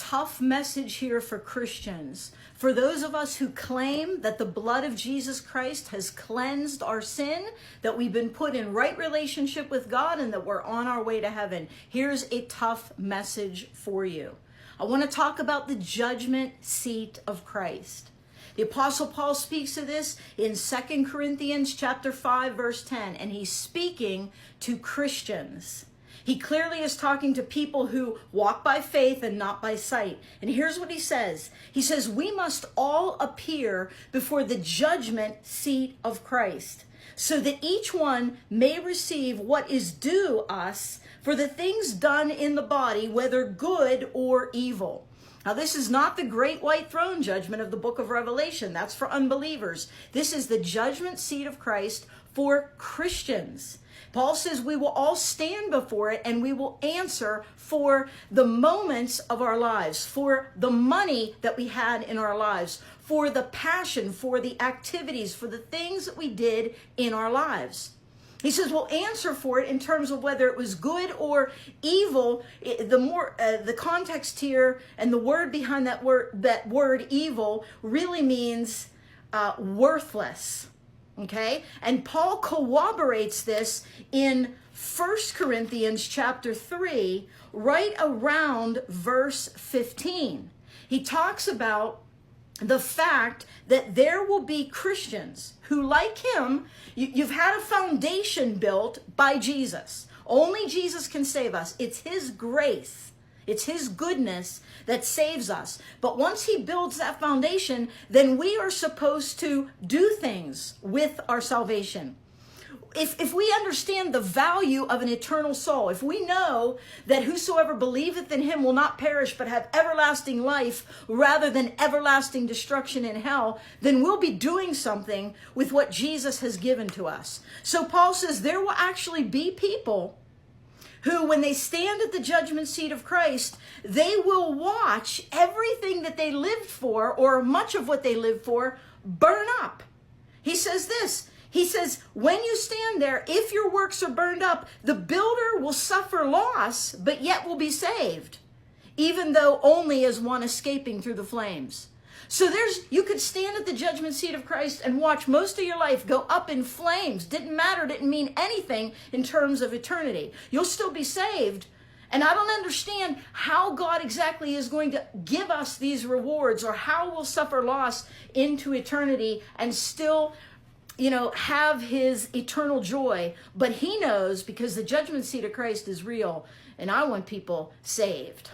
tough message here for Christians. For those of us who claim that the blood of Jesus Christ has cleansed our sin, that we've been put in right relationship with God, and that we're on our way to heaven, here's a tough message for you. I want to talk about the judgment seat of Christ. The Apostle Paul speaks of this in 2 Corinthians chapter 5, verse 10, and he's speaking to Christians. He clearly is talking to people who walk by faith and not by sight. And here's what he says. He says, we must all appear before the judgment seat of Christ, so that each one may receive what is due us for the things done in the body, whether good or evil. Now, this is not the great white throne judgment of the book of Revelation. That's for unbelievers. This is the judgment seat of Christ for Christians. Paul says we will all stand before it, and we will answer for the moments of our lives, for the money that we had in our lives, for the passion, for the activities, for the things that we did in our lives. He says we'll answer for it in terms of whether it was good or evil. The context here and the word behind that word evil really means worthless. Okay? And Paul corroborates this in 1 Corinthians chapter 3, right around verse 15. He talks about the fact that there will be Christians who, like him, you've had a foundation built by Jesus. Only Jesus can save us. It's his grace. It's his goodness that saves us. But once he builds that foundation, then we are supposed to do things with our salvation. If we understand the value of an eternal soul, if we know that whosoever believeth in him will not perish but have everlasting life rather than everlasting destruction in hell, then we'll be doing something with what Jesus has given to us. So Paul says there will actually be people who, when they stand at the judgment seat of Christ, they will watch everything that they lived for, or much of what they lived for, burn up. He says this. He says, when you stand there, if your works are burned up, the builder will suffer loss, but yet will be saved, even though only as one escaping through the flames. So you could stand at the judgment seat of Christ and watch most of your life go up in flames. Didn't matter, didn't mean anything in terms of eternity. You'll still be saved. And I don't understand how God exactly is going to give us these rewards, or how we'll suffer loss into eternity and still, have his eternal joy. But he knows, because the judgment seat of Christ is real, and I want people saved.